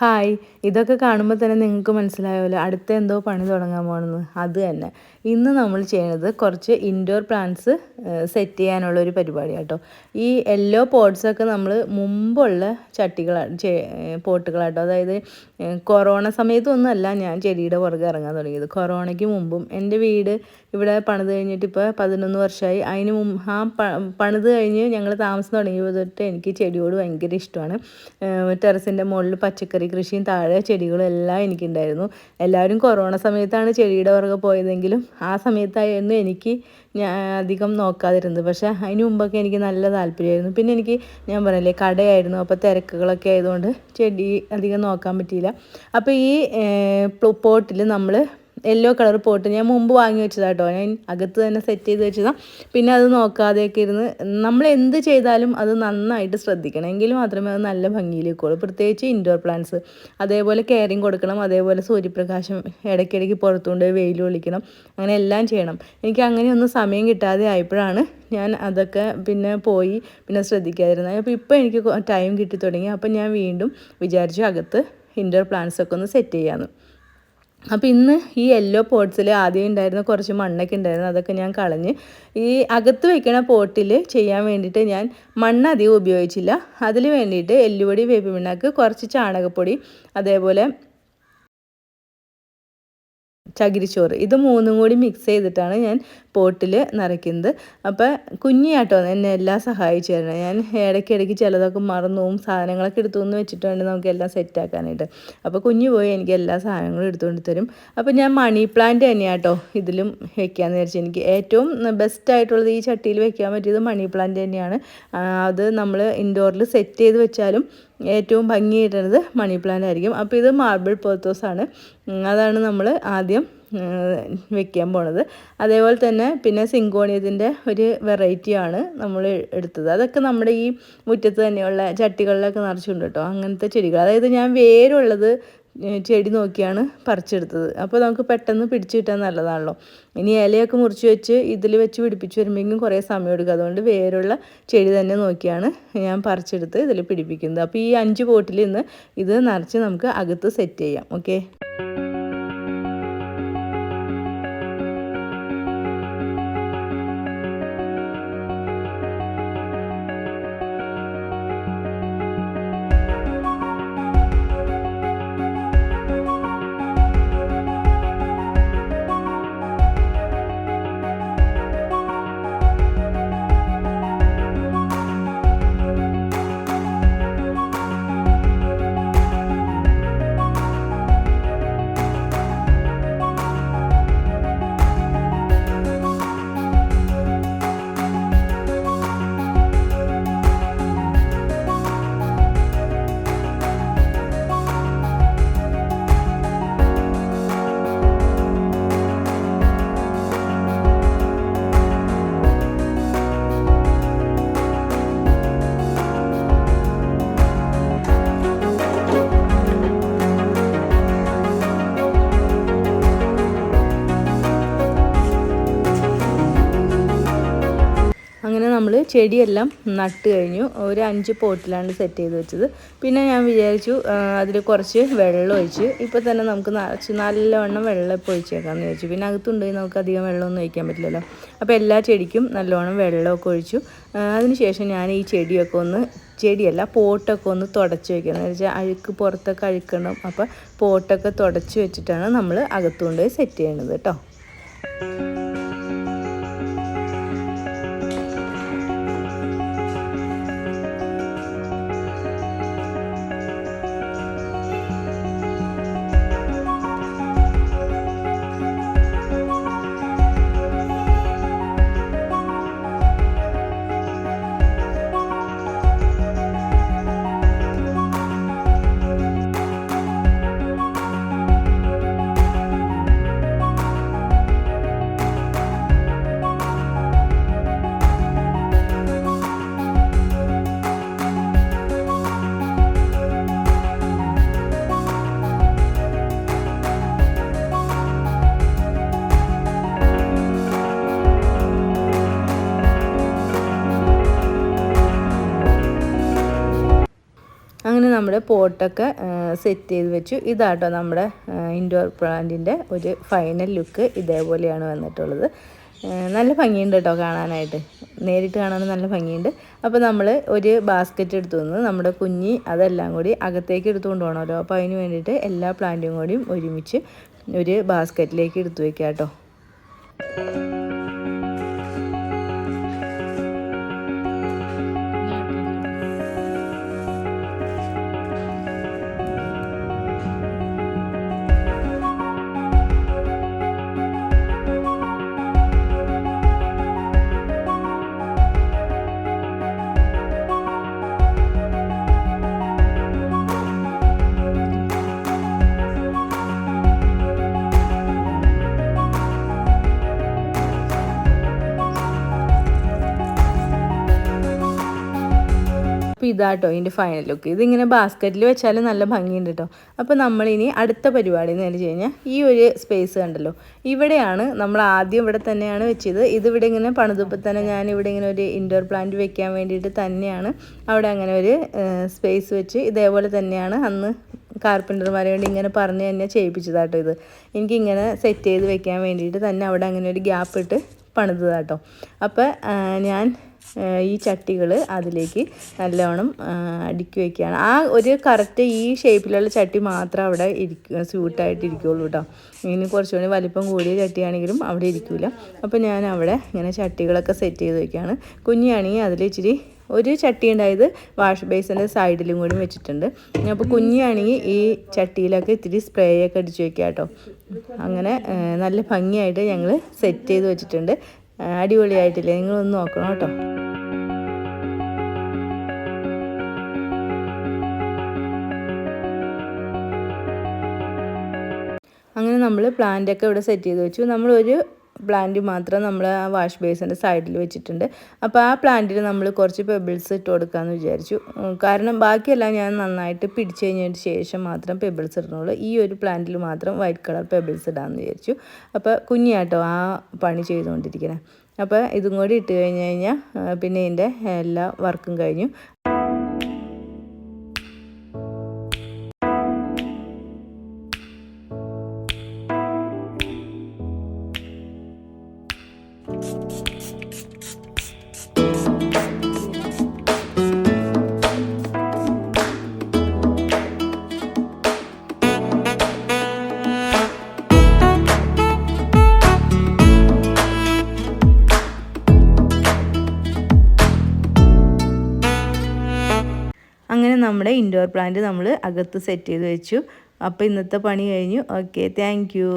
Hi! ഇതൊക്കെ കാണുമ്പോൾ തന്നെ നിങ്ങൾക്ക് മനസ്സിലായല്ലോ അടുത്ത എന്തോ പണി തുടങ്ങാൻ പോകണമെന്ന്. അത് തന്നെ. ഇന്ന് നമ്മൾ ചെയ്യുന്നത് കുറച്ച് ഇൻഡോർ പ്ലാന്റ്സ് സെറ്റ് ചെയ്യാനുള്ള ഒരു പരിപാടിയാണ് കേട്ടോ. ഈ യെല്ലോ പോട്ട്സൊക്കെ നമ്മൾ മുമ്പുള്ള പോട്ടുകളാട്ടോ. അതായത് കൊറോണ സമയത്തൊന്നുമല്ല ഞാൻ ചെടിയുടെ പുറകെ ഇറങ്ങാൻ തുടങ്ങിയത്. കൊറോണയ്ക്ക് മുമ്പും എൻ്റെ വീട് ഇവിടെ പണിത് കഴിഞ്ഞിട്ട് ഇപ്പോൾ 11 വർഷമായി. അതിന് പണിത് കഴിഞ്ഞ് ഞങ്ങൾ താമസം തുടങ്ങിയപ്പോൾ തൊട്ട് എനിക്ക് ചെടിയോട് ഭയങ്കര ഇഷ്ടമാണ്. ടെറസിൻ്റെ മുകളിൽ പച്ചക്കറി കൃഷിയും താഴെ ചെടികളും എല്ലാം എനിക്കുണ്ടായിരുന്നു. എല്ലാവരും കൊറോണ സമയത്താണ് ചെടിയുടെ പുറകെ പോയതെങ്കിലും ആ സമയത്തായിരുന്നു ഞാൻ അധികം നോക്കാതിരുന്നത്. പക്ഷേ അതിന് മുമ്പൊക്കെ എനിക്ക് നല്ല താല്പര്യമായിരുന്നു. പിന്നെ ഞാൻ പറഞ്ഞില്ലേ കടയായിരുന്നു, അപ്പോൾ തിരക്കുകളൊക്കെ ആയതുകൊണ്ട് ചെടി അധികം നോക്കാൻ പറ്റിയില്ല. അപ്പോൾ ഈ പോട്ടിൽ നമ്മൾ യെല്ലോ കളർ പോട്ട് ഞാൻ മുമ്പ് വാങ്ങി വെച്ചതാണ് കേട്ടോ. ഞാൻ അകത്ത് തന്നെ സെറ്റ് ചെയ്ത് വെച്ചതാണ്. പിന്നെ അത് നോക്കാതെയൊക്കെ ഇരുന്ന് നമ്മൾ എന്ത് ചെയ്താലും അത് നന്നായിട്ട് ശ്രദ്ധിക്കണം, എങ്കിൽ മാത്രമേ അത് നല്ല ഭംഗിയിലേക്കുള്ളൂ. പ്രത്യേകിച്ച് ഇൻഡോർ പ്ലാന്റ്സ്. അതേപോലെ കെയറിങ് കൊടുക്കണം. അതേപോലെ സൂര്യപ്രകാശം ഇടയ്ക്കിടയ്ക്ക് പുറത്തുകൊണ്ട് വെയിൽ കൊള്ളിക്കണം. അങ്ങനെ എല്ലാം ചെയ്യണം. എനിക്ക് അങ്ങനെയൊന്നും സമയം കിട്ടാതെ ആയപ്പോഴാണ് ഞാൻ അതൊക്കെ പിന്നെ ശ്രദ്ധിക്കാതിരുന്നത്. അപ്പോൾ ഇപ്പോൾ എനിക്ക് ടൈം കിട്ടി തുടങ്ങി. അപ്പോൾ ഞാൻ വീണ്ടും വിചാരിച്ചു അകത്ത് ഇൻഡോർ പ്ലാന്റ്സൊക്കെ ഒന്ന് സെറ്റ് ചെയ്യാമെന്ന്. അപ്പോൾ ഇന്ന് ഈ യെല്ലോ പോട്ട്സിൽ ആദ്യം ഉണ്ടായിരുന്ന കുറച്ച് മണ്ണൊക്കെ ഉണ്ടായിരുന്നു, അതൊക്കെ ഞാൻ കളഞ്ഞ് ഈ അകത്ത് വയ്ക്കണ പോട്ടിൽ ചെയ്യാൻ വേണ്ടിയിട്ട് ഞാൻ മണ്ണ് അധികം ഉപയോഗിച്ചില്ല. അതിൽ വേണ്ടിയിട്ട് എല്ലുപൊടി, വേപ്പിൻ പിണ്ണാക്ക്, കുറച്ച് ചാണകപ്പൊടി, അതേപോലെ ചകിരിച്ചോറ്, ഇത് മൂന്നും കൂടി മിക്സ് ചെയ്തിട്ടാണ് ഞാൻ പോട്ടിൽ നിറയ്ക്കുന്നത്. അപ്പോൾ കുഞ്ഞിയാട്ടോ എന്നെ എല്ലാം സഹായിച്ചു തരണം. ഞാൻ ഇടയ്ക്കിടയ്ക്ക് ചിലതൊക്കെ മറന്നു പോകും. സാധനങ്ങളൊക്കെ എടുത്തുകൊണ്ട് വെച്ചിട്ട് വേണം നമുക്ക് എല്ലാം സെറ്റാക്കാനായിട്ട്. അപ്പോൾ കുഞ്ഞ് പോയി എനിക്ക് എല്ലാ സാധനങ്ങളും എടുത്തുകൊണ്ട് തരും. അപ്പോൾ ഞാൻ മണി പ്ലാന്റ് തന്നെയാട്ടോ ഇതിലും വെക്കാമെന്ന് വിചാരിച്ചു. എനിക്ക് ഏറ്റവും ബെസ്റ്റായിട്ടുള്ളത് ഈ ചട്ടിയിൽ വെക്കാൻ പറ്റിയത് മണി പ്ലാന്റ് തന്നെയാണ്. അത് നമ്മൾ ഇൻഡോറിൽ സെറ്റ് ചെയ്ത് വെച്ചാലും ഏറ്റവും ഭംഗി കിട്ടുന്നത് മണി പ്ലാന്റ് ആയിരിക്കും. അപ്പോൾ ഇത് മാർബിൾ പോത്തോസാണ്. അതാണ് നമ്മൾ ആദ്യം വെക്കാൻ പോണത്. അതേപോലെ തന്നെ പിന്നെ സിങ്കോണിയത്തിൻ്റെ ഒരു വെറൈറ്റിയാണ് നമ്മൾ എടുത്തത്. അതൊക്കെ നമ്മുടെ ഈ മുറ്റത്ത് തന്നെയുള്ള ചട്ടികളിലൊക്കെ നിറച്ചുണ്ട് കേട്ടോ, അങ്ങനത്തെ ചെടികൾ. അതായത് ഞാൻ വേരുള്ളത് ചെടി നോക്കിയാണ് പറിച്ചെടുത്തത്. അപ്പോൾ നമുക്ക് പെട്ടെന്ന് പിടിച്ചു കിട്ടാൻ നല്ലതാണല്ലോ. ഇനി ഇലയൊക്കെ മുറിച്ച് വെച്ച് ഇതിൽ വെച്ച് പിടിപ്പിച്ച് വരുമ്പോഴേക്കും കുറേ സമയം എടുക്കും. അതുകൊണ്ട് വേരുള്ള ചെടി തന്നെ നോക്കിയാണ് ഞാൻ പറിച്ചെടുത്ത് ഇതിൽ പിടിപ്പിക്കുന്നത്. അപ്പോൾ ഈ 5 പോട്ടിൽ നിന്ന് ഇത് നിറച്ച് നമുക്ക് അകത്ത് സെറ്റ് ചെയ്യാം. ഓക്കെ. അങ്ങനെ നമ്മൾ ചെടിയെല്ലാം നട്ട് കഴിഞ്ഞു. ഒരു 5 പോട്ടിലാണ് സെറ്റ് ചെയ്ത് വെച്ചത്. പിന്നെ ഞാൻ വിചാരിച്ചു അതിൽ കുറച്ച് വെള്ളം ഒഴിച്ച് ഇപ്പോൾ തന്നെ നമുക്ക് നല്ലവണ്ണം വെള്ളം ഇപ്പോൾ ഒഴിച്ചേക്കാമെന്ന് വിചാരിച്ചു. പിന്നെ അകത്തുണ്ടെങ്കിൽ നമുക്ക് അധികം വെള്ളമൊന്നും ഒഴിക്കാൻ പറ്റില്ലല്ലോ. അപ്പോൾ എല്ലാ ചെടിക്കും നല്ലവണ്ണം വെള്ളമൊക്കെ ഒഴിച്ചു. അതിനുശേഷം ഞാൻ ഈ പോട്ടൊക്കെ ഒന്ന് തുടച്ച് വെക്കണം. എന്ന് വെച്ചാൽ അഴുക്ക് പുറത്തൊക്കെ അഴുക്കണം. അപ്പോൾ പോട്ടൊക്കെ തുടച്ച് വെച്ചിട്ടാണ് നമ്മൾ അകത്തുകൊണ്ട് സെറ്റ് ചെയ്യണത് കേട്ടോ. പോട്ടൊക്കെ സെറ്റ് ചെയ്ത് വെച്ചു. ഇതാട്ടോ നമ്മുടെ ഇൻഡോർ പ്ലാന്റിൻ്റെ ഒരു ഫൈനൽ ലുക്ക്. ഇതേപോലെയാണ് വന്നിട്ടുള്ളത്. നല്ല ഭംഗിയുണ്ട് കേട്ടോ കാണാനായിട്ട്, നേരിട്ട് കാണാൻ നല്ല ഭംഗിയുണ്ട്. അപ്പോൾ നമ്മൾ ഒരു ബാസ്ക്കറ്റ് എടുത്തു വന്ന് നമ്മുടെ കുഞ്ഞി അതെല്ലാം കൂടി അകത്തേക്ക് എടുത്തുകൊണ്ട് പോകണമല്ലോ. അപ്പോൾ അതിന് വേണ്ടിയിട്ട് എല്ലാ പ്ലാന്റും കൂടിയും ഒരുമിച്ച് ഒരു ബാസ്ക്കറ്റിലേക്ക് എടുത്തു വയ്ക്കാം കേട്ടോ. അപ്പോൾ ഇതാട്ടോ ഇതിൻ്റെ ഫൈനൽ ലുക്ക്. ഇതിങ്ങനെ ബാസ്ക്കറ്റിൽ വെച്ചാൽ നല്ല ഭംഗിയുണ്ട് കേട്ടോ. അപ്പോൾ നമ്മളിനി അടുത്ത പരിപാടി എന്ന് വെച്ച് കഴിഞ്ഞാൽ ഈ ഒരു സ്പേസ് കണ്ടല്ലോ, ഇവിടെയാണ് നമ്മൾ ആദ്യം ഇവിടെ തന്നെയാണ് വെച്ചത്. ഇതിവിടെ ഇങ്ങനെ പണിതപ്പോൾ തന്നെ ഞാനിവിടെ ഇങ്ങനെ ഒരു ഇൻഡോർ പ്ലാന്റ് വെക്കാൻ വേണ്ടിയിട്ട് തന്നെയാണ് അവിടെ അങ്ങനെ ഒരു സ്പേസ് വെച്ച് ഇതേപോലെ തന്നെയാണ് അന്ന് കാർപ്പൻ്റർമാരെ വേണ്ടി ഇങ്ങനെ പറഞ്ഞ് തന്നെ ചെയ്യിപ്പിച്ചതാട്ടോ. ഇത് എനിക്കിങ്ങനെ സെറ്റ് ചെയ്ത് വെക്കാൻ വേണ്ടിയിട്ട് തന്നെ അവിടെ അങ്ങനെ ഒരു ഗ്യാപ്പ് ഇട്ട് പണിതതാട്ടോ. അപ്പോൾ ഞാൻ ഈ ചട്ടികൾ അതിലേക്ക് നല്ലവണ്ണം അടുക്കി വയ്ക്കുകയാണ്. ആ ഒരു കറക്റ്റ് ഈ ഷേപ്പിലുള്ള ചട്ടി മാത്രം അവിടെ സ്യൂട്ടായിട്ട് ഇരിക്കുകയുള്ളൂ കേട്ടോ. ഇനി കുറച്ചുകൂടി വലിപ്പം കൂടിയ ചട്ടിയാണെങ്കിലും അവിടെ ഇരിക്കില്ല. അപ്പോൾ ഞാൻ അവിടെ ഇങ്ങനെ ചട്ടികളൊക്കെ സെറ്റ് ചെയ്ത് വയ്ക്കുകയാണ്. കുഞ്ഞാണെങ്കിൽ അതിൽ ഇച്ചിരി ഒരു ചട്ടി ഉണ്ടായത് വാഷ് ബേസിൻ്റെ സൈഡിലും കൂടി വെച്ചിട്ടുണ്ട്. അപ്പോൾ കുഞ്ഞാണെങ്കിൽ ഈ ചട്ടിയിലൊക്കെ ഇത്തിരി സ്പ്രേ ഒക്കെ അടിച്ച് വയ്ക്കുക കേട്ടോ. അങ്ങനെ നല്ല ഭംഗിയായിട്ട് ഞങ്ങൾ സെറ്റ് ചെയ്ത് വെച്ചിട്ടുണ്ട്. അടിപൊളിയായിട്ടില്ലേ? നിങ്ങളൊന്ന് നോക്കണം കേട്ടോ. അങ്ങനെ നമ്മൾ പ്ലാന്റൊക്കെ ഇവിടെ സെറ്റ് ചെയ്ത് വെച്ചു. നമ്മളൊരു പ്ലാന്റ് മാത്രം നമ്മൾ ആ വാഷ് ബേസിൻ്റെ സൈഡിൽ വെച്ചിട്ടുണ്ട്. അപ്പോൾ ആ പ്ലാന്റിൽ നമ്മൾ കുറച്ച് പെബിൾസ് ഇട്ട് കൊടുക്കാമെന്ന് വിചാരിച്ചു. കാരണം ബാക്കിയെല്ലാം ഞാൻ നന്നായിട്ട് പിടിച്ച് കഴിഞ്ഞതിന് ശേഷം മാത്രം പെബിൾസ് ഇടണുള്ളൂ. ഈ ഒരു പ്ലാന്റിൽ മാത്രം വൈറ്റ് കളർ പെബിൾസ് ഇടാമെന്ന് വിചാരിച്ചു. അപ്പോൾ കുഞ്ഞാട്ടോ ആ പണി ചെയ്തുകൊണ്ടിരിക്കുന്നത്. അപ്പോൾ ഇതും കൂടി ഇട്ട് കഴിഞ്ഞാൽ പിന്നെ ഇതിൻ്റെ എല്ലാ വർക്കും കഴിഞ്ഞു. അങ്ങനെ നമ്മുടെ ഇൻഡോർ പ്ലാന്റ് നമ്മൾ അകത്ത് സെറ്റ് ചെയ്ത് വെച്ചു. അപ്പോൾ ഇന്നത്തെ പണി കഴിഞ്ഞു. Okay, thank you.